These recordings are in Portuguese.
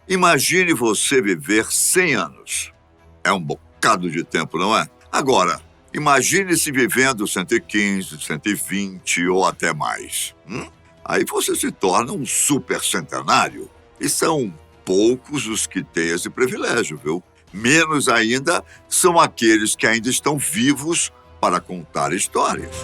Imagine você viver 100 anos. É um bocado de tempo, não é? Agora, imagine-se vivendo 115, 120 ou até mais. Aí você se torna um super centenário. E são poucos os que têm esse privilégio, viu? Menos ainda são aqueles que ainda estão vivos para contar histórias.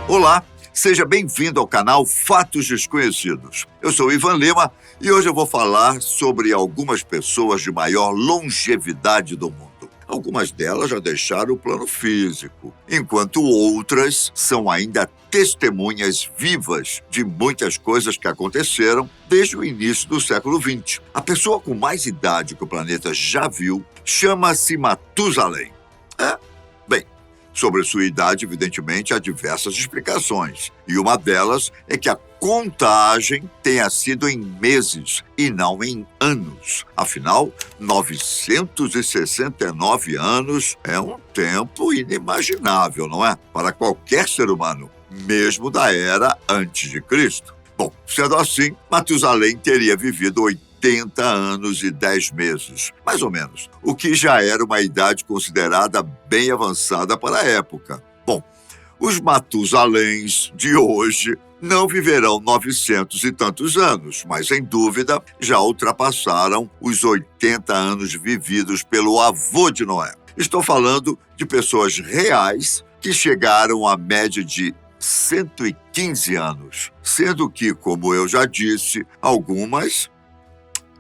Olá, seja bem-vindo ao canal Fatos Desconhecidos. Eu sou Ivan Lima e hoje eu vou falar sobre algumas pessoas de maior longevidade do mundo. Algumas delas já deixaram o plano físico, enquanto outras são ainda testemunhas vivas de muitas coisas que aconteceram desde o início do século XX. A pessoa com mais idade que o planeta já viu chama-se Matusalém. Sobre sua idade, evidentemente, há diversas explicações. E uma delas é que a contagem tenha sido em meses e não em anos. Afinal, 969 anos é um tempo inimaginável, não é? Para qualquer ser humano, mesmo da era antes de Cristo. Bom, sendo assim, Matusalém teria vivido 80 anos e 10 meses, mais ou menos, o que já era uma idade considerada bem avançada para a época. Bom, os Matusaléns de hoje não viverão 900 e tantos anos, mas, sem dúvida, já ultrapassaram os 80 anos vividos pelo avô de Noé. Estou falando de pessoas reais que chegaram à média de 115 anos, sendo que, como eu já disse, algumas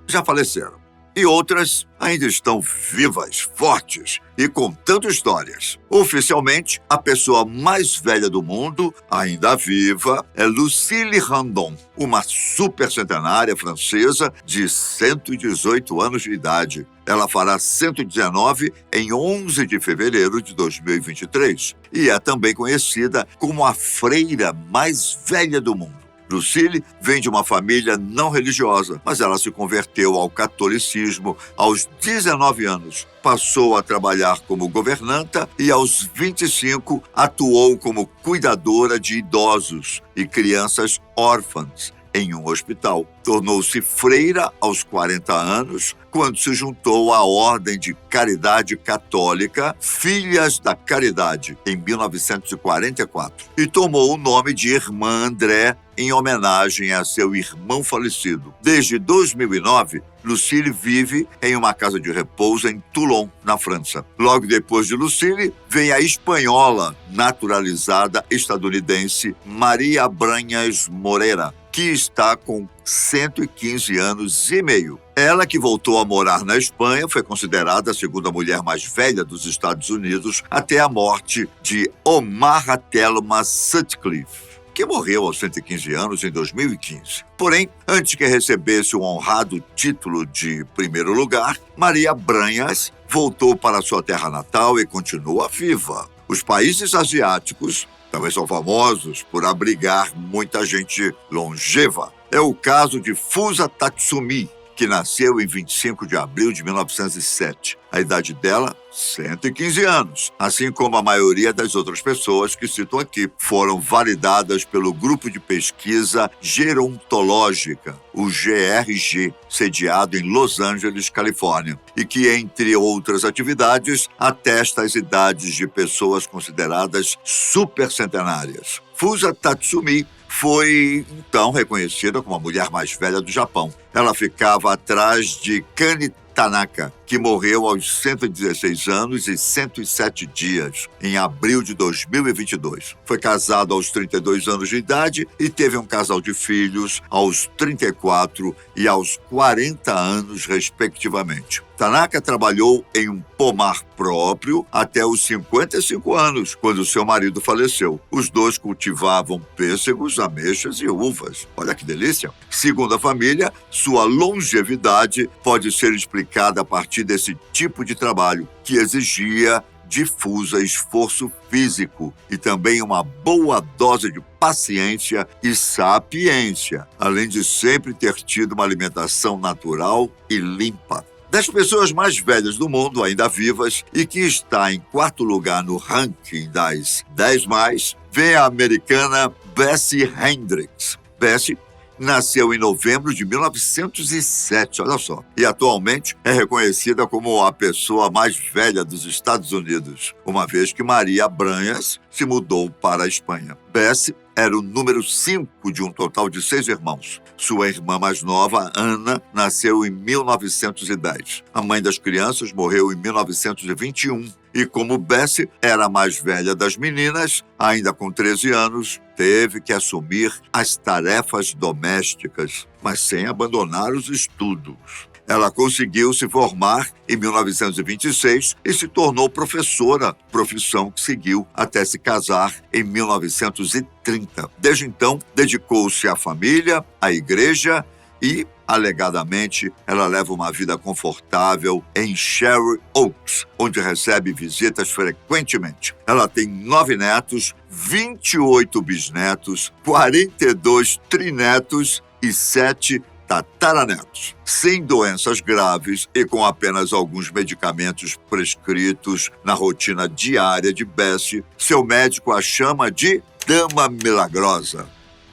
já faleceram. E outras ainda estão vivas, fortes e contando histórias. Oficialmente, a pessoa mais velha do mundo, ainda viva, é Lucille Randon, uma supercentenária francesa de 118 anos de idade. Ela fará 119 em 11 de fevereiro de 2023 e é também conhecida como a freira mais velha do mundo. Lucille vem de uma família não religiosa, mas ela se converteu ao catolicismo aos 19 anos. Passou a trabalhar como governanta e, aos 25, atuou como cuidadora de idosos e crianças órfãs em um hospital. Tornou-se freira aos 40 anos, quando se juntou à Ordem de Caridade Católica Filhas da Caridade, em 1944, e tomou o nome de Irmã André em homenagem a seu irmão falecido. Desde 2009, Lucille vive em uma casa de repouso em Toulon, na França. Logo depois de Lucille, vem a espanhola naturalizada estadunidense Maria Branhas Moreira, que está com 115 anos e meio. Ela, que voltou a morar na Espanha, foi considerada a segunda mulher mais velha dos Estados Unidos até a morte de Omar Thelma Sutcliffe, que morreu aos 115 anos em 2015. Porém, antes que recebesse o honrado título de primeiro lugar, Maria Branhas voltou para sua terra natal e continua viva. Os países asiáticos também são famosos por abrigar muita gente longeva. É o caso de Fusa Tatsumi, que nasceu em 25 de abril de 1907. A idade dela, 115 anos, assim como a maioria das outras pessoas que cito aqui, foram validadas pelo Grupo de Pesquisa Gerontológica, o GRG, sediado em Los Angeles, Califórnia, e que, entre outras atividades, atesta as idades de pessoas consideradas supercentenárias. Fusa Tatsumi foi, então, reconhecida como a mulher mais velha do Japão. Ela ficava atrás de Kane Tanaka, que morreu aos 116 anos e 107 dias, em abril de 2022. Foi casado aos 32 anos de idade e teve um casal de filhos aos 34 e aos 40 anos, respectivamente. Tanaka trabalhou em um pomar próprio até os 55 anos, quando seu marido faleceu. Os dois cultivavam pêssegos, ameixas e uvas. Olha que delícia! Segundo a família, sua longevidade pode ser explicada a partir desse tipo de trabalho, que exigia difuso esforço físico e também uma boa dose de paciência e sapiência, além de sempre ter tido uma alimentação natural e limpa. Das pessoas mais velhas do mundo, ainda vivas, e que está em quarto lugar no ranking das 10 mais, vem a americana Bessie Hendricks. Bessie nasceu em novembro de 1907, olha só, e atualmente é reconhecida como a pessoa mais velha dos Estados Unidos, uma vez que Maria Branhas se mudou para a Espanha. Bessie era o número 5 de um total de 6 irmãos. Sua irmã mais nova, Ana, nasceu em 1910. A mãe das crianças morreu em 1921. E como Bessie era a mais velha das meninas, ainda com 13 anos, teve que assumir as tarefas domésticas, mas sem abandonar os estudos. Ela conseguiu se formar em 1926 e se tornou professora, profissão que seguiu até se casar em 1930. Desde então, dedicou-se à família, à igreja e, alegadamente, ela leva uma vida confortável em Cherry Oaks, onde recebe visitas frequentemente. Ela tem 9 netos, 28 bisnetos, 42 trinetos e 7 tataranetos. Sem doenças graves e com apenas alguns medicamentos prescritos na rotina diária de Bessie, seu médico a chama de Dama Milagrosa.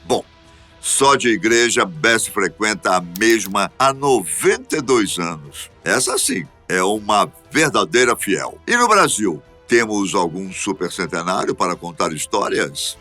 Bom, só de igreja, Bessie frequenta a mesma há 92 anos. Essa sim é uma verdadeira fiel. E no Brasil, temos algum supercentenário para contar histórias?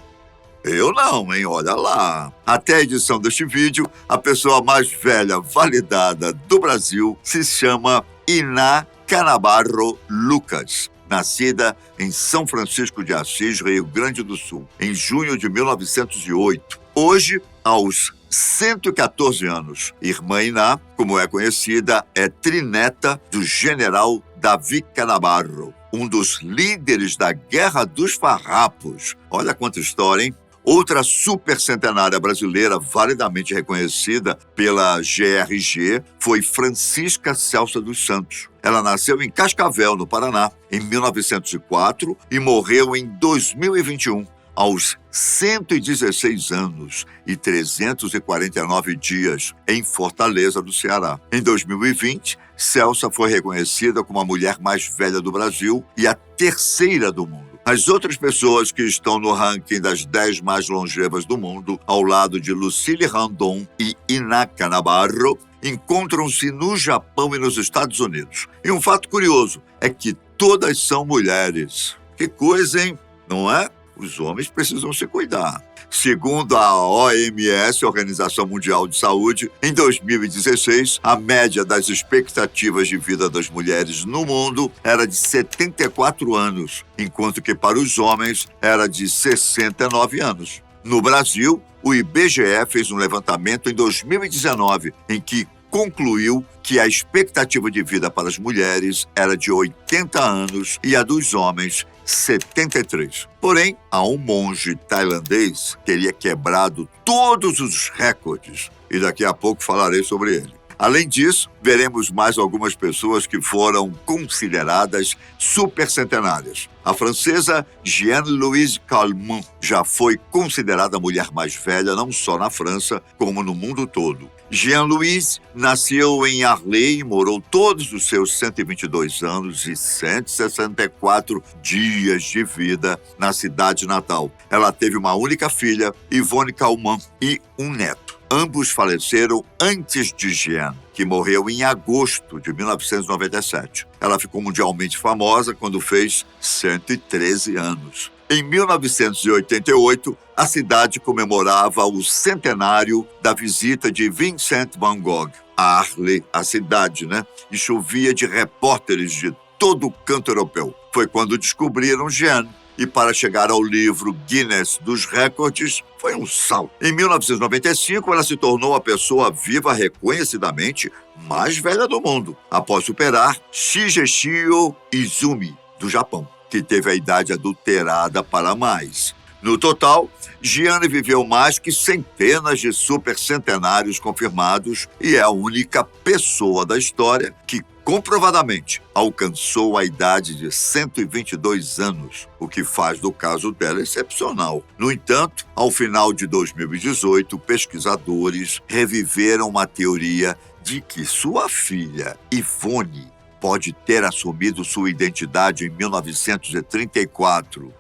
Eu não, hein? Olha lá. Até a edição deste vídeo, a pessoa mais velha validada do Brasil se chama Iná Canabarro Lucas, nascida em São Francisco de Assis, Rio Grande do Sul, em junho de 1908. Hoje, aos 114 anos, irmã Iná, como é conhecida, é trineta do general Davi Canabarro, um dos líderes da Guerra dos Farrapos. Olha quanta história, hein? Outra supercentenária brasileira validamente reconhecida pela GRG foi Francisca Celsa dos Santos. Ela nasceu em Cascavel, no Paraná, em 1904 e morreu em 2021, aos 116 anos e 349 dias, em Fortaleza, do Ceará. Em 2020, Celsa foi reconhecida como a mulher mais velha do Brasil e a terceira do mundo. As outras pessoas que estão no ranking das 10 mais longevas do mundo, ao lado de Lucille Randon e Iná Canabarro, encontram-se no Japão e nos Estados Unidos. E um fato curioso é que todas são mulheres. Que coisa, hein? Não é? Os homens precisam se cuidar. Segundo a OMS, Organização Mundial de Saúde, em 2016, a média das expectativas de vida das mulheres no mundo era de 74 anos, enquanto que para os homens era de 69 anos. No Brasil, o IBGE fez um levantamento em 2019, em que concluiu que a expectativa de vida para as mulheres era de 80 anos e a dos homens 73. Porém, há um monge tailandês que teria quebrado todos os recordes e daqui a pouco falarei sobre ele. Além disso, veremos mais algumas pessoas que foram consideradas supercentenárias. A francesa Jeanne-Louise Calment já foi considerada a mulher mais velha não só na França, como no mundo todo. Jeanne-Louise nasceu em Arlay e morou todos os seus 122 anos e 164 dias de vida na cidade natal. Ela teve uma única filha, Yvonne Calment, e um neto. Ambos faleceram antes de Jeanne, que morreu em agosto de 1997. Ela ficou mundialmente famosa quando fez 113 anos. Em 1988, a cidade comemorava o centenário da visita de Vincent van Gogh a Arlay, a cidade, né? E chovia de repórteres de todo o canto europeu. Foi quando descobriram Jeanne. E para chegar ao livro Guinness dos Recordes, foi um salto. Em 1995, ela se tornou a pessoa viva reconhecidamente mais velha do mundo, após superar Shigeshio Izumi, do Japão, que teve a idade adulterada para mais. No total, Jeanne viveu mais que centenas de supercentenários confirmados e é a única pessoa da história que comprovadamente alcançou a idade de 122 anos, o que faz do caso dela excepcional. No entanto, ao final de 2018, pesquisadores reviveram uma teoria de que sua filha, Ivone, pode ter assumido sua identidade em 1934.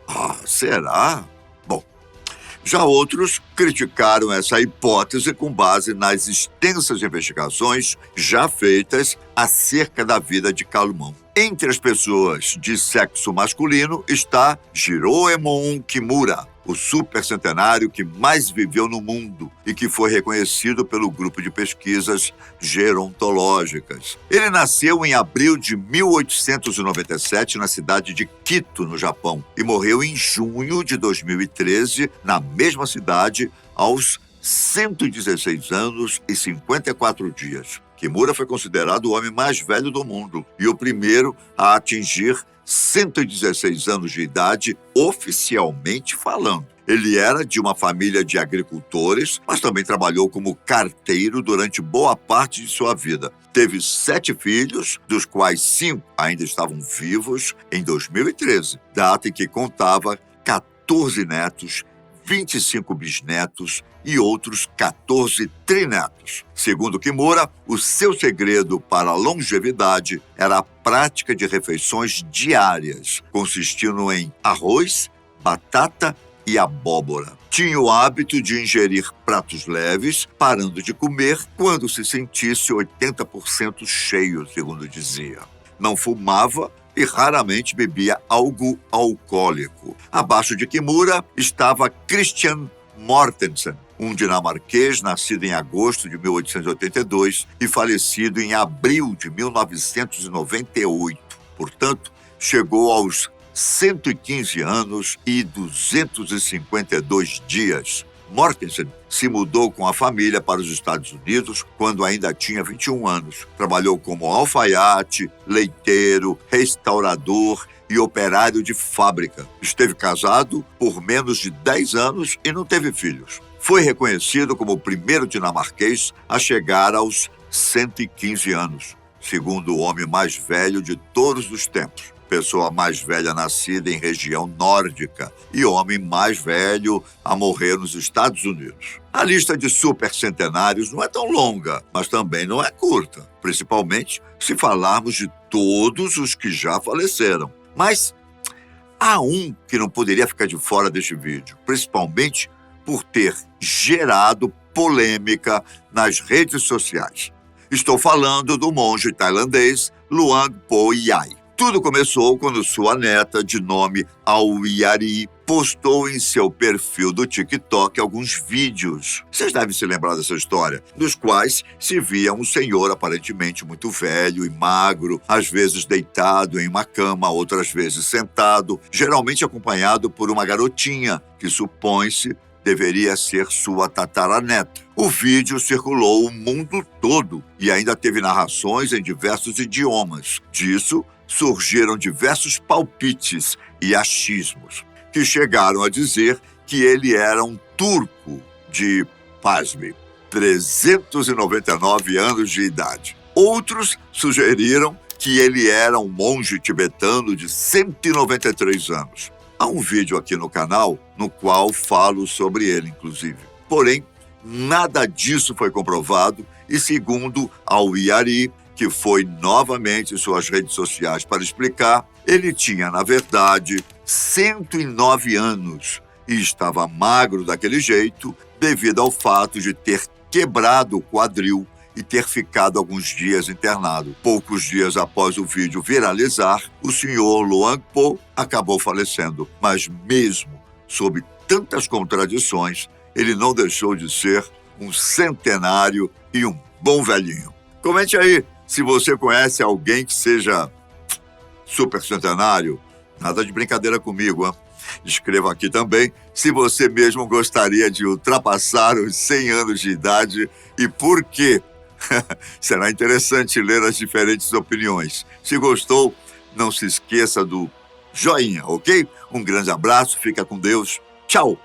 Será? Bom, já outros criticaram essa hipótese com base nas extensas investigações já feitas acerca da vida de Calumão. Entre as pessoas de sexo masculino está Jiroemon Kimura, o supercentenário que mais viveu no mundo e que foi reconhecido pelo grupo de pesquisas gerontológicas. Ele nasceu em abril de 1897 na cidade de Quito, no Japão, e morreu em junho de 2013 na mesma cidade aos 116 anos e 54 dias. Kimura foi considerado o homem mais velho do mundo e o primeiro a atingir 116 anos de idade, oficialmente falando. Ele era de uma família de agricultores, mas também trabalhou como carteiro durante boa parte de sua vida. Teve 7 filhos, dos quais 5 ainda estavam vivos em 2013, data em que contava 14 netos, 25 bisnetos e outros 14 trinetos. Segundo Kimura, o seu segredo para a longevidade era a prática de refeições diárias, consistindo em arroz, batata e abóbora. Tinha o hábito de ingerir pratos leves, parando de comer quando se sentisse 80% cheio, segundo dizia. Não fumava e raramente bebia algo alcoólico. Abaixo de Kimura estava Christian Mortensen, um dinamarquês nascido em agosto de 1882 e falecido em abril de 1998. Portanto, chegou aos 115 anos e 252 dias. Mortensen se mudou com a família para os Estados Unidos quando ainda tinha 21 anos. Trabalhou como alfaiate, leiteiro, restaurador e operário de fábrica. Esteve casado por menos de 10 anos e não teve filhos. Foi reconhecido como o primeiro dinamarquês a chegar aos 115 anos, segundo o homem mais velho de todos os tempos. Pessoa mais velha nascida em região nórdica e homem mais velho a morrer nos Estados Unidos. A lista de supercentenários não é tão longa, mas também não é curta, principalmente se falarmos de todos os que já faleceram. Mas há um que não poderia ficar de fora deste vídeo, principalmente por ter gerado polêmica nas redes sociais. Estou falando do monge tailandês Luang Por Chai. Tudo começou quando sua neta, de nome Aoyari, postou em seu perfil do TikTok alguns vídeos. Vocês devem se lembrar dessa história, nos quais se via um senhor aparentemente muito velho e magro, às vezes deitado em uma cama, outras vezes sentado, geralmente acompanhado por uma garotinha, que supõe-se deveria ser sua tataraneta. O vídeo circulou o mundo todo e ainda teve narrações em diversos idiomas. Disso, surgiram diversos palpites e achismos, que chegaram a dizer que ele era um turco de, pasme, 399 anos de idade. Outros sugeriram que ele era um monge tibetano de 193 anos. Há um vídeo aqui no canal no qual falo sobre ele, inclusive. Porém, nada disso foi comprovado e, segundo Aoyari, que foi novamente em suas redes sociais para explicar, ele tinha, na verdade, 109 anos e estava magro daquele jeito devido ao fato de ter quebrado o quadril e ter ficado alguns dias internado. Poucos dias após o vídeo viralizar, o senhor Luang Por acabou falecendo. Mas mesmo sob tantas contradições, ele não deixou de ser um centenário e um bom velhinho. Comente aí se você conhece alguém que seja super centenário. Nada de brincadeira comigo, hein? Escreva aqui também se você mesmo gostaria de ultrapassar os 100 anos de idade e por quê. Será interessante ler as diferentes opiniões. Se gostou, não se esqueça do joinha, ok? Um grande abraço, fica com Deus. Tchau!